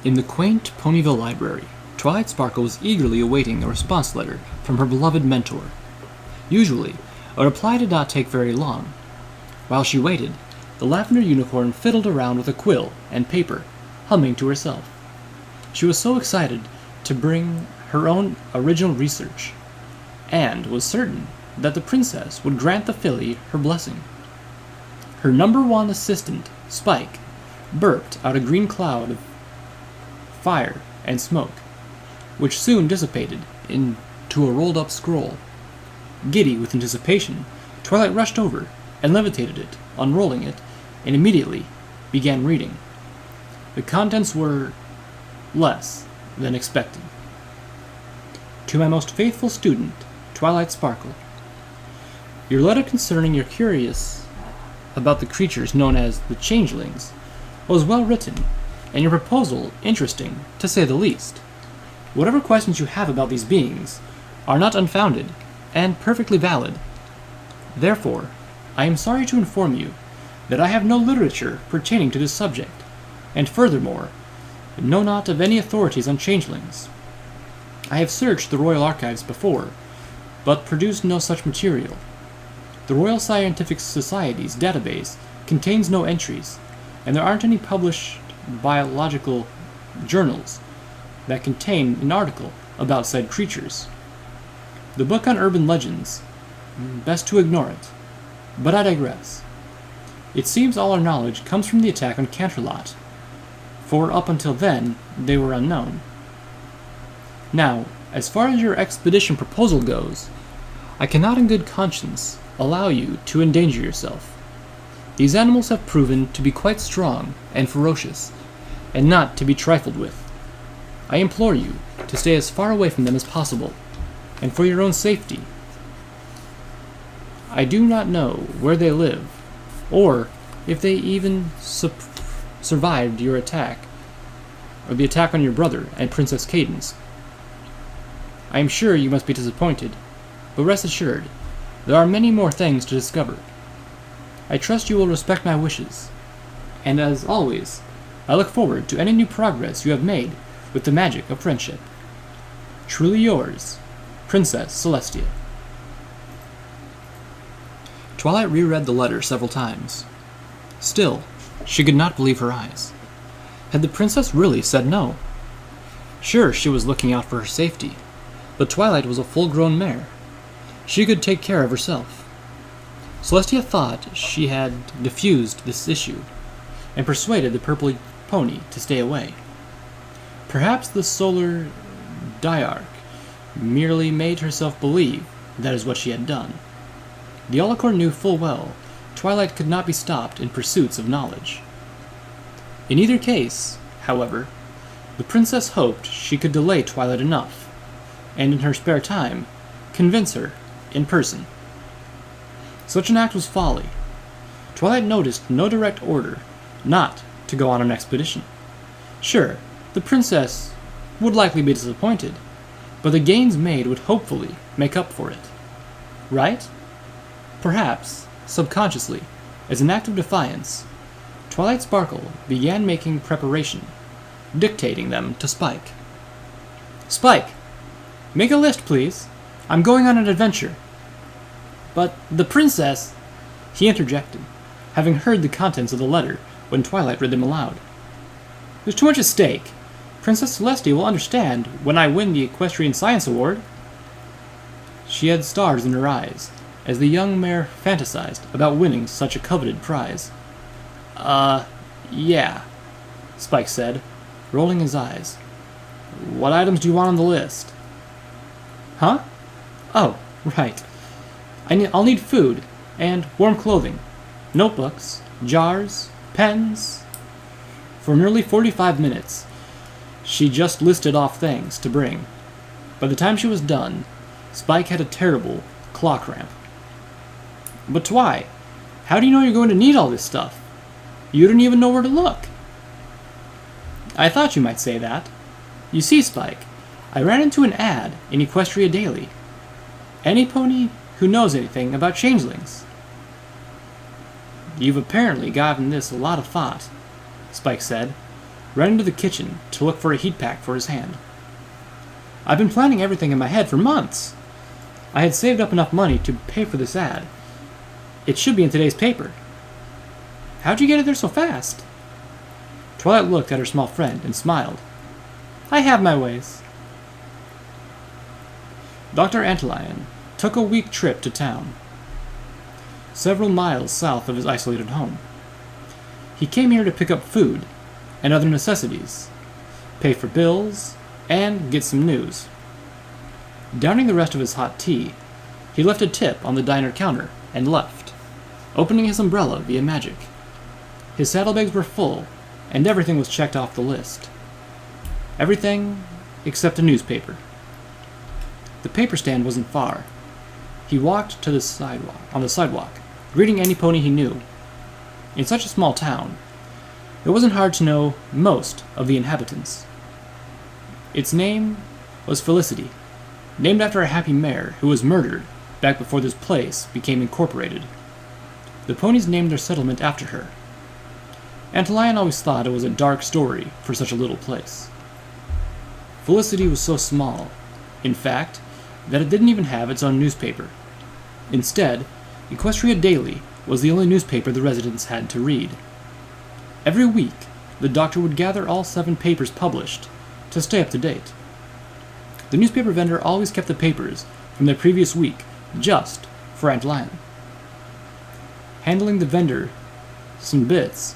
In the quaint Ponyville library, Twilight Sparkle was eagerly awaiting a response letter from her beloved mentor. Usually, a reply did not take very long. While she waited, the lavender unicorn fiddled around with a quill and paper, humming to herself. She was so excited to bring her own original research, and was certain that the princess would grant the filly her blessing. Her number one assistant, Spike, burped out a green cloud of fire and smoke, which soon dissipated into a rolled-up scroll. Giddy with anticipation, Twilight rushed over and levitated it, unrolling it, and immediately began reading. The contents were less than expected. To my most faithful student, Twilight Sparkle. Your letter concerning your curious about the creatures known as the Changelings was well written, and your proposal interesting, to say the least. Whatever questions you have about these beings are not unfounded and perfectly valid. Therefore, I am sorry to inform you that I have no literature pertaining to this subject, and furthermore, know not of any authorities on changelings. I have searched the Royal Archives before, but produced no such material. The Royal Scientific Society's database contains no entries, and there aren't any published biological journals that contain an article about said creatures. The book on urban legends, best to ignore it, but I digress. It seems all our knowledge comes from the attack on Canterlot, for up until then they were unknown. Now, as far as your expedition proposal goes, I cannot in good conscience allow you to endanger yourself. These animals have proven to be quite strong and ferocious, and not to be trifled with. I implore you to stay as far away from them as possible, and for your own safety. I do not know where they live, or if they even survived your attack, or the attack on your brother and Princess Cadence. I am sure you must be disappointed, but rest assured, there are many more things to discover. I trust you will respect my wishes, and as always, I look forward to any new progress you have made with the magic of friendship. Truly yours, Princess Celestia. Twilight reread the letter several times. Still, she could not believe her eyes. Had the princess really said no? Sure, she was looking out for her safety, but Twilight was a full-grown mare. She could take care of herself. Celestia thought she had diffused this issue, and persuaded the purple pony to stay away. Perhaps the solar diarch merely made herself believe that is what she had done. The Alaxsxaq knew full well Twilight could not be stopped in pursuits of knowledge. In either case, however, the princess hoped she could delay Twilight enough, and in her spare time, convince her in person. Such an act was folly. Twilight noticed no direct order not to go on an expedition. Sure, the princess would likely be disappointed, but the gains made would hopefully make up for it. Right? Perhaps, subconsciously, as an act of defiance, Twilight Sparkle began making preparation, dictating them to Spike. Spike, make a list, please. I'm going on an adventure. But the princess, he interjected, having heard the contents of the letter when Twilight read them aloud. There's too much at stake. Princess Celestia will understand when I win the Equestrian Science Award. She had stars in her eyes, as the young mare fantasized about winning such a coveted prize. Yeah, Spike said, rolling his eyes. What items do you want on the list? Huh? Oh, right. I'll need food and warm clothing, notebooks, jars, pens. For nearly 45 minutes, she just listed off things to bring. By the time she was done, Spike had a terrible claw cramp. But why? How do you know you're going to need all this stuff? You don't even know where to look. I thought you might say that. You see, Spike, I ran into an ad in Equestria Daily. Any pony who knows anything about changelings. You've apparently given this a lot of thought, Spike said, ran into the kitchen to look for a heat pack for his hand. "I've been planning everything in my head for months. I had saved up enough money to pay for this ad. It should be in today's paper." "How'd you get it there so fast?" Twilight looked at her small friend and smiled. "I have my ways." Dr. Antoine took a week trip to town, several miles south of his isolated home. He came here to pick up food and other necessities, pay for bills, and get some news. Downing the rest of his hot tea, he left a tip on the diner counter and left, opening his umbrella via magic. His saddlebags were full, and everything was checked off the list. Everything except a newspaper. The paper stand wasn't far. He walked to the sidewalk, greeting any pony he knew. In such a small town, it wasn't hard to know most of the inhabitants. Its name was Felicity, named after a happy mare who was murdered back before this place became incorporated. The ponies named their settlement after her. Antlion always thought it was a dark story for such a little place. Felicity was so small, in fact, that it didn't even have its own newspaper. Instead, Equestria Daily was the only newspaper the residents had to read. Every week, the doctor would gather all 7 papers published to stay up to date. The newspaper vendor always kept the papers from the previous week just for Antlion. Handling the vendor some bits,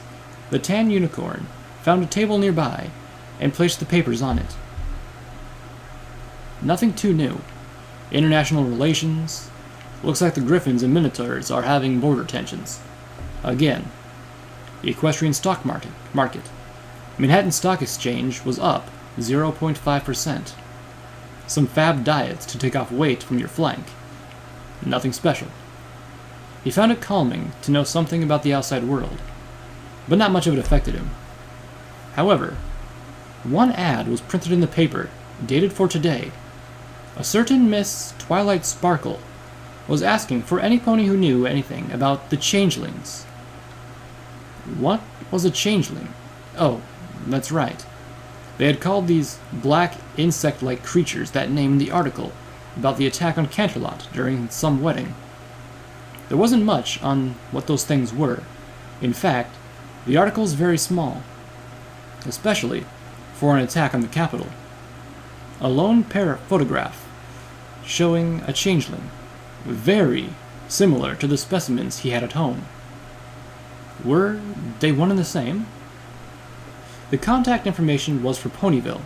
the tan unicorn found a table nearby and placed the papers on it. Nothing too new. International relations. Looks like the Griffins and Minotaurs are having border tensions. Again. The equestrian stock market. Manhattan Stock Exchange was up 0.5%. Some fab diets to take off weight from your flank. Nothing special. He found it calming to know something about the outside world, but not much of it affected him. However, one ad was printed in the paper, dated for today. A certain Miss Twilight Sparkle was asking for any pony who knew anything about the Changelings. What was a changeling? Oh, that's right. They had called these black insect-like creatures that name in the article about the attack on Canterlot during some wedding. There wasn't much on what those things were. In fact, the article is very small, especially for an attack on the capital. A lone photograph showing a changeling, very similar to the specimens he had at home. Were they one and the same? The contact information was for Ponyville,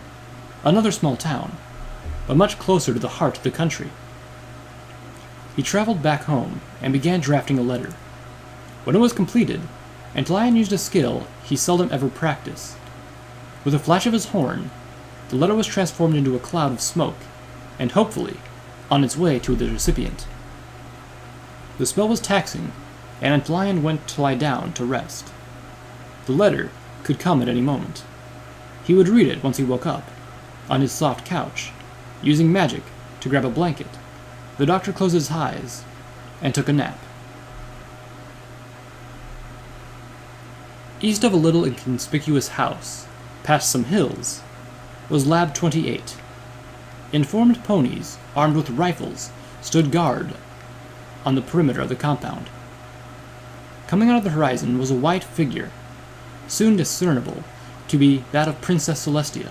another small town, but much closer to the heart of the country. He traveled back home and began drafting a letter. When it was completed, Antlion used a skill he seldom ever practiced. With a flash of his horn, the letter was transformed into a cloud of smoke, and hopefully, on its way to the recipient. The spell was taxing, and Antlion went to lie down to rest. The letter could come at any moment. He would read it once he woke up, on his soft couch, using magic to grab a blanket. The doctor closed his eyes and took a nap. East of a little inconspicuous house, past some hills, was Lab 28. Informed ponies, armed with rifles, stood guard on the perimeter of the compound. Coming out of the horizon was a white figure, soon discernible to be that of Princess Celestia.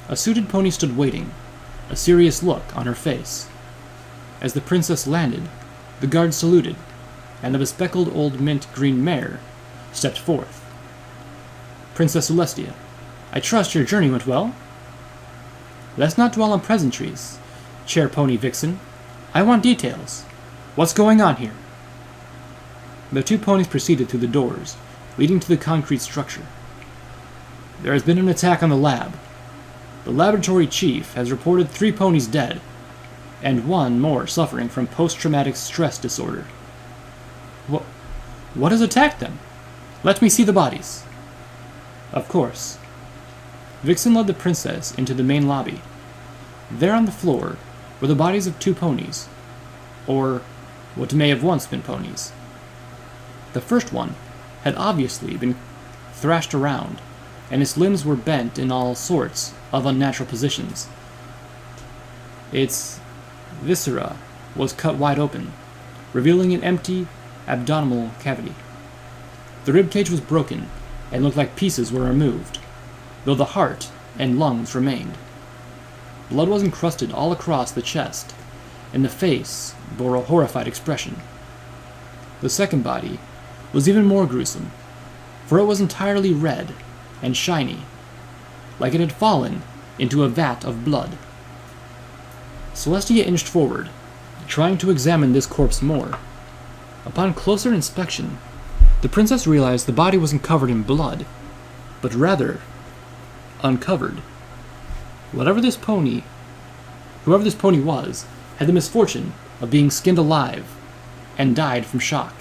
A suited pony stood waiting, a serious look on her face. As the princess landed, the guard saluted, and the bespectacled old mint-green mare stepped forth. "Princess Celestia, I trust your journey went well?" "Let's not dwell on pleasantries, Chair Pony Vixen. I want details. What's going on here?" The 2 ponies proceeded through the doors, leading to the concrete structure. "There has been an attack on the lab. The laboratory chief has reported 3 ponies dead, and 1 more suffering from post-traumatic stress disorder." What has attacked them? Let me see the bodies." "Of course." Vixen led the princess into the main lobby. There on the floor were the bodies of 2 ponies, or what may have once been ponies. The first one had obviously been thrashed around, and its limbs were bent in all sorts of unnatural positions. Its viscera was cut wide open, revealing an empty abdominal cavity. The ribcage was broken and looked like pieces were removed, though the heart and lungs remained. Blood was encrusted all across the chest, and the face bore a horrified expression. The second body was even more gruesome, for it was entirely red and shiny, like it had fallen into a vat of blood. Celestia inched forward, trying to examine this corpse more. Upon closer inspection, the princess realized the body wasn't covered in blood, but rather uncovered. Whoever this pony was, had the misfortune of being skinned alive and died from shock.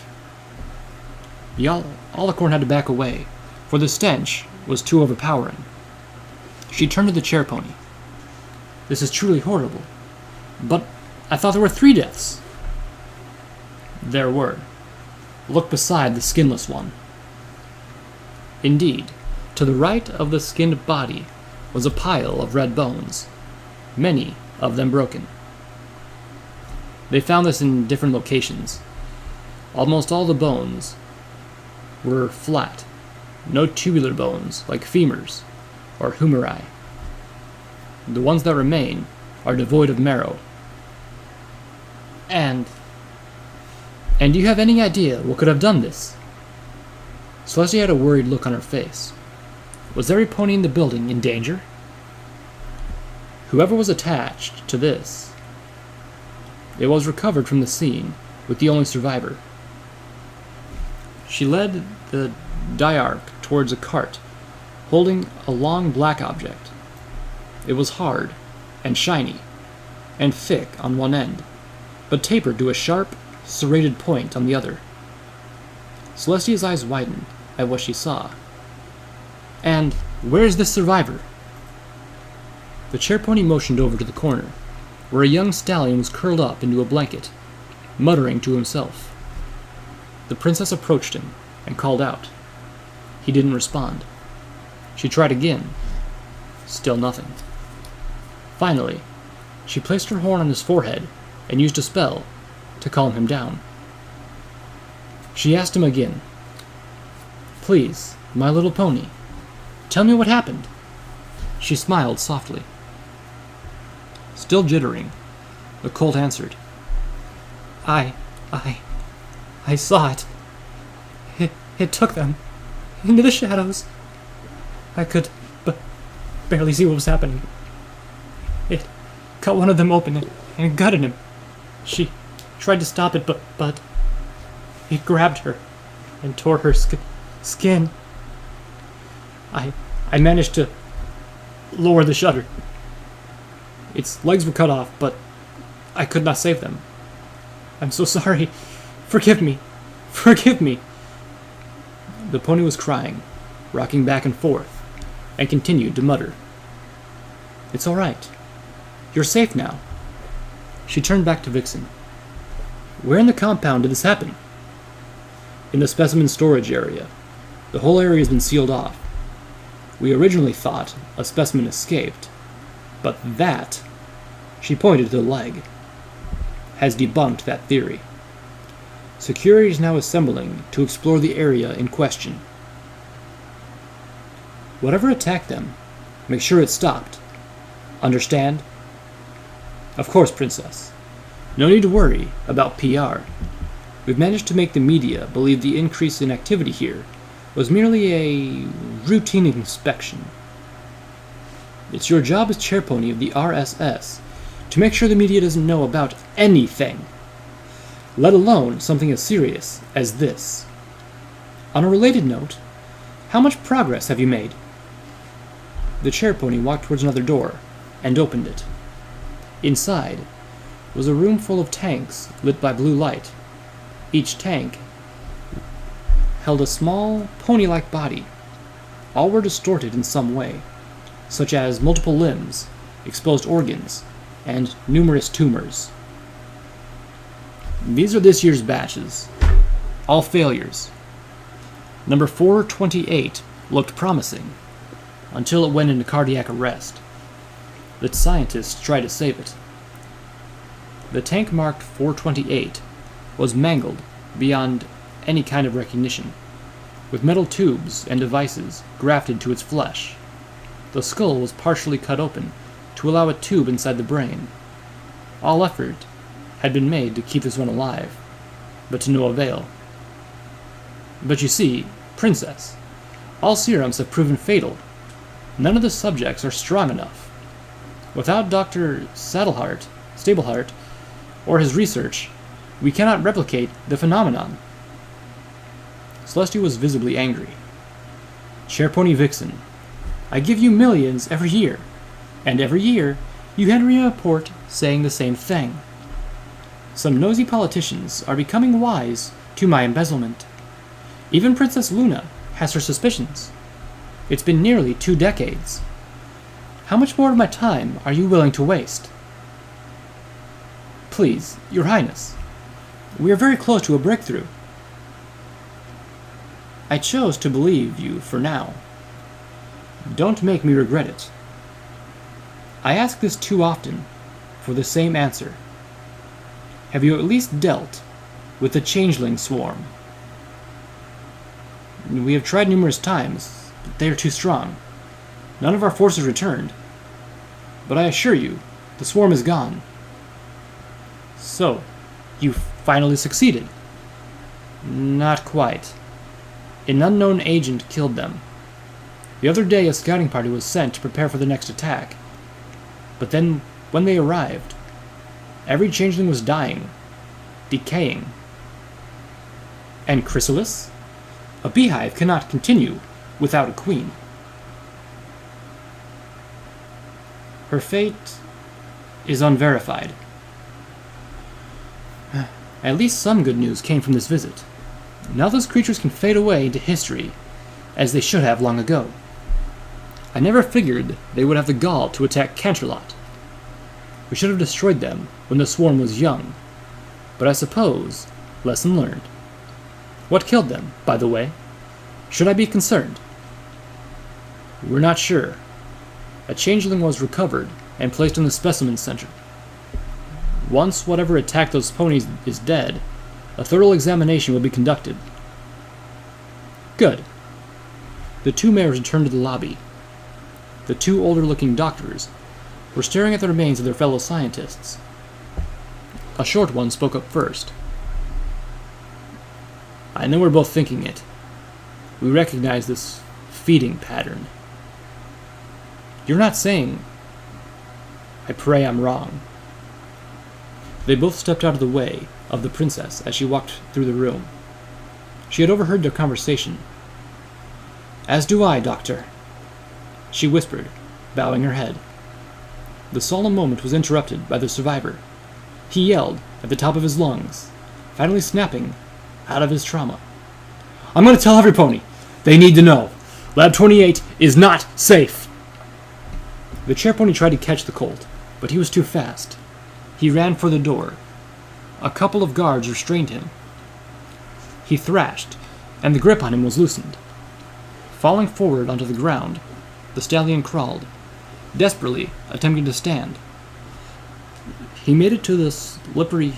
Alaxsxaq had to back away, for the stench was too overpowering. She turned to the chair pony. "This is truly horrible. But I thought there were 3 deaths." There were. Look beside the skinless one. Indeed, to the right of the skinned body was a pile of red bones, many of them broken. They found this in different locations. Almost all the bones were flat, no tubular bones like femurs or humeri. The ones that remain are devoid of marrow. And do you have any idea what could have done this? Celestia had a worried look on her face. Was every pony in the building in danger? Whoever was attached to this, it was recovered from the scene with the only survivor. She led the diarch towards a cart, holding a long black object. It was hard and shiny and thick on one end, but tapered to a sharp, serrated point on the other. Celestia's eyes widened at what she saw. "And where's this survivor?" The chair pony motioned over to the corner, where a young stallion was curled up into a blanket, muttering to himself. The princess approached him and called out. He didn't respond. She tried again. Still nothing. Finally, she placed her horn on his forehead and used a spell to calm him down. She asked him again, "Please, my little pony, tell me what happened." She smiled softly. Still jittering, the colt answered, I saw it. It took them into the shadows. I could barely see what was happening. It cut one of them open and gutted him. She tried to stop it, but it grabbed her and tore her skin. I managed to lower the shutter. Its legs were cut off, but I could not save them. I'm so sorry. Forgive me. Forgive me. The pony was crying, rocking back and forth, and continued to mutter. It's all right. You're safe now. She turned back to Vixen. Where in the compound did this happen? In the specimen storage area. The whole area has been sealed off. We originally thought a specimen escaped, but that, she pointed to the leg, has debunked that theory. Security is now assembling to explore the area in question. Whatever attacked them, make sure it stopped. Understand? Of course, Princess. No need to worry about PR. We've managed to make the media believe the increase in activity here was merely a routine inspection. It's your job as chairpony of the RSS to make sure the media doesn't know about anything, let alone something as serious as this. On a related note, how much progress have you made? The chairpony walked towards another door and opened it. Inside was a room full of tanks lit by blue light. Each tank held a small, pony-like body. All were distorted in some way, such as multiple limbs, exposed organs, and numerous tumors. These are this year's batches. All failures. Number 428 looked promising. until it went into cardiac arrest. The scientists tried to save it. The tank marked 428 was mangled beyond any kind of recognition, with metal tubes and devices grafted to its flesh. The skull was partially cut open to allow a tube inside the brain. All effort had been made to keep this one alive, but to no avail. But you see, Princess, all serums have proven fatal. None of the subjects are strong enough. Without Dr. Stablehart, or his research, we cannot replicate the phenomenon. Celestia was visibly angry. Chairpony Vixen, I give you millions every year, and every year you hand me a report saying the same thing. Some nosy politicians are becoming wise to my embezzlement. Even Princess Luna has her suspicions. It's been nearly 2 decades. How much more of my time are you willing to waste? Please, Your Highness, we are very close to a breakthrough. I chose to believe you for now. Don't make me regret it. I ask this too often for the same answer. Have you at least dealt with the Changeling swarm? We have tried numerous times, but they are too strong. None of our forces returned. But I assure you, the swarm is gone. So, you finally succeeded? Not quite. An unknown agent killed them. The other day a scouting party was sent to prepare for the next attack. But then, when they arrived, every changeling was dying, decaying. And Chrysalis? A beehive cannot continue without a queen. Her fate is unverified. At least some good news came from this visit. Now those creatures can fade away into history, as they should have long ago. I never figured they would have the gall to attack Canterlot. We should have destroyed them when the swarm was young, but I suppose, lesson learned. What killed them, by the way? Should I be concerned? We're not sure. A changeling was recovered and placed in the specimen center. Once whatever attacked those ponies is dead, a thorough examination will be conducted. Good. The 2 mayors returned to the lobby. The 2 older-looking doctors were staring at the remains of their fellow scientists. A short one spoke up first. I know we're both thinking it. We recognize this feeding pattern. You're not saying... I pray I'm wrong. They both stepped out of the way of the princess as she walked through the room. She had overheard their conversation. As do I, Doctor, she whispered, bowing her head. The solemn moment was interrupted by the survivor. He yelled at the top of his lungs, finally snapping out of his trauma. I'm going to tell every pony. They need to know. Lab 28 is not safe. The chairpony tried to catch the colt, but he was too fast. He ran for the door. A couple of guards restrained him. He thrashed, and the grip on him was loosened. Falling forward onto the ground, the stallion crawled, desperately attempting to stand. He made it to the slippery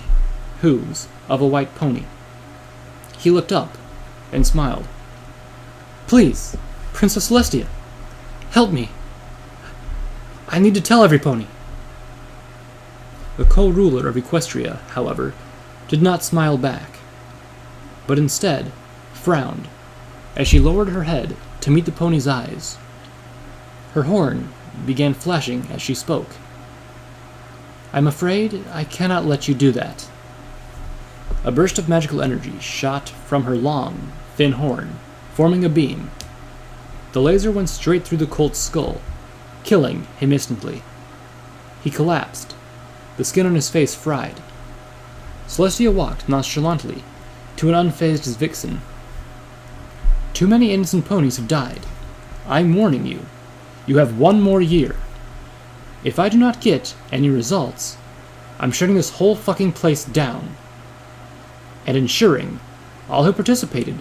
hooves of a white pony. He looked up and smiled. Please, Princess Celestia, help me. I need to tell every pony. The co-ruler of Equestria, however, did not smile back, but instead frowned as she lowered her head to meet the pony's eyes. Her horn began flashing as she spoke. I'm afraid I cannot let you do that. A burst of magical energy shot from her long, thin horn, forming a beam. The laser went straight through the colt's skull, killing him instantly. He collapsed, the skin on his face fried. Celestia walked nonchalantly to an unfazed vixen. Too many innocent ponies have died. I'm warning you. You have 1 more year. If I do not get any results, I'm shutting this whole fucking place down. And ensuring all who participated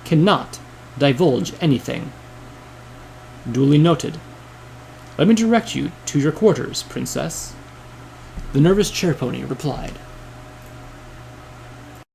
cannot divulge anything. Duly noted. Let me direct you to your quarters, Princess. The nervous chair pony replied.